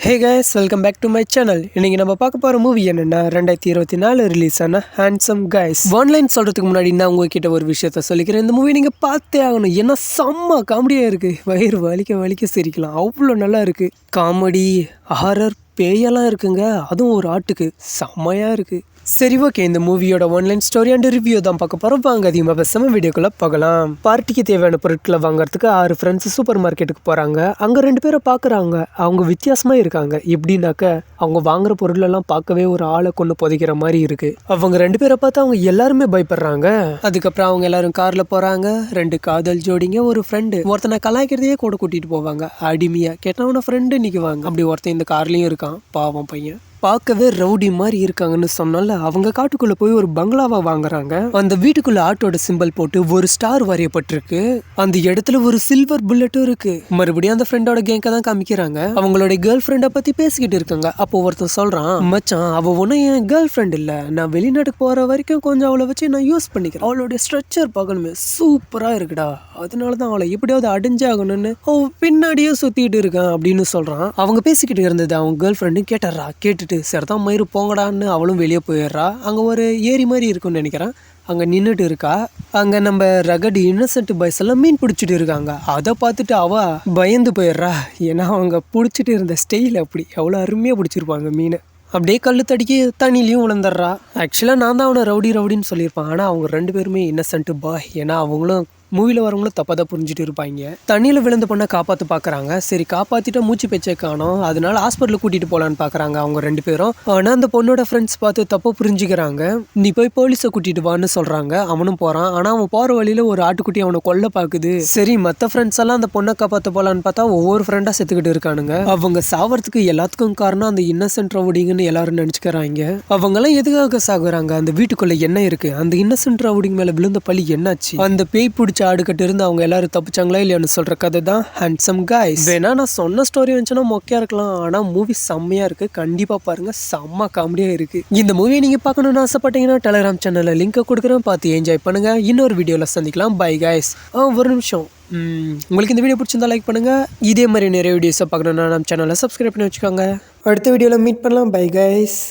Hey guys, welcome back to my channel. இன்னைக்கு நம்ம பார்க்க போகிற மூவி என்னென்னா 2024 ரிலீஸ் ஆன ஹேண்ட்ஸம் கைஸ். ஒன்லைன் சொல்கிறதுக்கு முன்னாடி நான் உங்ககிட்ட ஒரு விஷயத்த சொல்லிக்கிறேன். இந்த மூவி நீங்கள் பார்த்தே ஆகணும். ஏன்னா செம்ம காமெடியாக இருக்குது. வயிறு வலிக்க சிரிக்கலாம், அவ்வளோ நல்லா இருக்குது. காமெடி, ஹாரர், பேயெல்லாம் இருக்குங்க. அதுவும் ஒரு ஆட்டுக்கு செம்மையாக இருக்குது. சரி, ஓகே, இந்த மூவியோட ஒன்லைன் ஸ்டோரி அண்ட் ரிவ்யூ தான் பார்க்க போகிறோம். வாங்க அதிகமாக பேசாம வீடியோக்குள்ளே பார்க்கலாம். பார்ட்டிக்கு தேவையான பொருட்களை வாங்குறதுக்கு 6 ஃப்ரெண்ட்ஸ் சூப்பர் மார்க்கெட்டுக்கு போகிறாங்க. அங்கே 2 பேரை பார்க்குறாங்க. அவங்க வித்தியாசமாக இருக்காங்க. எப்படின்னாக்க அவங்க வாங்குற பொருளெல்லாம் பார்க்கவே ஒரு ஆளை கொண்டு புதைக்கிற மாதிரி இருக்குது. அவங்க 2 பேரை பார்த்து அவங்க எல்லாருமே பயப்படுறாங்க. அதுக்கப்புறம் அவங்க எல்லாரும் காரில் போகிறாங்க. 2 காதல் ஜோடிங்க, ஒரு ஃப்ரெண்டு. ஒருத்தனை கலாய்க்கிறதையே கூட கூட்டிகிட்டு போவாங்க. அடிமையாக கேட்டவன ஃப்ரெண்டு நிற்குவாங்க. அப்படி ஒருத்தன் இந்த கார்லேயும் இருக்கான். பாவம் பையன், பார்க்கவே ரவுடி மாதிரி இருக்காங்கன்னு சொன்னால அவங்க காட்டுக்குள்ள போய் ஒரு பங்களாவை வாங்குறாங்க. அந்த வீட்டுக்குள்ள ஆட்டோட சிம்பிள் போட்டு ஒரு ஸ்டார் வரையப்பட்டிருக்கு. அந்த இடத்துல ஒரு சில்வர் புல்லட்டும் இருக்கு. மறுபடியும் அந்த ஃப்ரெண்டோட கேங்க தான் காமிக்கிறாங்க. அவங்களோட கேர்ள் ஃப்ரெண்டை பத்தி பேசிக்கிட்டு இருக்காங்க. அப்போ ஒருத்தன் சொல்றான், மச்சான், அவ ஒன்னும் என் கேர்ள் ஃப்ரெண்ட் இல்ல, நான் வெளிநாட்டுக்கு போற வரைக்கும் கொஞ்சம் அவளை வச்சு நான் யூஸ் பண்ணிக்கிறேன். அவளுடைய ஸ்ட்ரக்சர் பார்க்கணுமே, சூப்பரா இருக்குடா, அதனாலதான் அவளை எப்படியாவது அடைஞ்சாகணும்னு பின்னாடியே சுத்திட்டு இருக்கான் அப்படின்னு சொல்றான். அவங்க பேசிக்கிட்டு இருந்தது அவங்க கேர்ள் ஃப்ரெண்டு கேட்டுறா. கேட்டுட்டு சரிதான் மயிறு போங்கடான்னு அவளும் வெளியே போயிடுறா. அங்கே ஒரு ஏரி மாதிரி இருக்குன்னு நினைக்கிறேன். அங்கே நின்றுட்டு இருக்கா. அங்கே நம்ம ரகடி இன்னசென்ட் பாய்ஸ் எல்லாம் மீன் பிடிச்சிட்டு இருக்காங்க. அதை பார்த்துட்டு அவ பயந்து போயிடுறா. ஏன்னா அவங்க பிடிச்சிட்டு இருந்த ஸ்டைல் அப்படி எவ்வளோ அருமையாக பிடிச்சிருப்பாங்க மீனை. அப்படியே கல் தடிக்கி தண்ணிலையும் விழுந்துடுறா. ஆக்சுவலாக நான் தான் அவனை ரவுடின்னு சொல்லியிருப்பான். ஆனால் அவங்க 2 பேருமே இன்னசென்ட் பாய். ஏன்னா அவங்களும் மூவியில் வரவங்களும் தப்பாக தான் புரிஞ்சுட்டு இருப்பாங்க. தண்ணியில் விழுந்த பொண்ணை காப்பாற்ற பார்க்குறாங்க. சரி, காப்பாற்றிட்டு மூச்சு பேச்சை காணும். அதனால ஹாஸ்பிட்டலுக்கு கூட்டிகிட்டு போகலான்னு பார்க்குறாங்க அவங்க 2 பேரும். ஆனால் அந்த பொண்ணோட ஃப்ரெண்ட்ஸ் பார்த்து தப்பாக புரிஞ்சுக்கிறாங்க. நீ போய் போலீஸை கூட்டிகிட்டு வான்னு சொல்கிறாங்க. அவனும் போகிறான். ஆனால் அவன் போகிற வழியில் ஒரு ஆட்டுக்குட்டி அவனை கொல்ல பார்க்குது. சரி, மற்ற ஃப்ரெண்ட்ஸ் எல்லாம் அந்த பொண்ணை காப்பாற்ற போகலான்னு பார்த்தா ஒவ்வொரு ஃப்ரெண்டாக செத்துக்கிட்டு இருக்கானுங்க. அவங்க சாவறதுக்கு எல்லாத்துக்கும் காரணம் அந்த இன்னசென்ட் ரவுடிங்கன்னு எல்லாரும் நினச்சிக்கிறாங்க. அவங்கெல்லாம் எதுக்காக சாகுறாங்க? அந்த வீட்டுக்குள்ளே என்ன இருக்குது? அந்த இன்னசென்ட் ரவுடிங் மேலே விழுந்த பழி என்னாச்சு? அந்த பேய் பிடிச்ச ஆடுகிட்ட இருந்து அவங்க எல்லாரும் தப்பிச்சாங்களா இல்லையான்னு சொல்ற கதை தான் ஹேண்ட்ஸம் கைஸ். வேணா நான் சொன்ன ஸ்டோரி வந்துச்சுன்னா மொக்கையா இருக்கலாம், ஆனா மூவி செம்மையா இருக்கு. கண்டிப்பா பாருங்க, செம்ம காமெடியா இருக்கு. இந்த மூவியை நீங்க பார்க்கணும்னு ஆசைப்பட்டீங்கன்னா டெலிகிராம் சேனல்ல லிங்க் கொடுக்குறேன், பார்த்து என்ஜாய் பண்ணுங்க. இன்னொரு வீடியோல சந்திக்கலாம். Bye guys. ஒரு நிமிஷம், உங்களுக்கு இந்த வீடியோ பிடிச்சிருந்தா லைக் பண்ணுங்க. இதே மாதிரி நிறைய வீடியோஸை பார்க்கணும்னா நம்ம சேனலை சப்ஸ்கிரைப் பண்ணி வச்சுக்கோங்க. அடுத்த வீடியோவில் மீட் பண்ணலாம். Bye guys.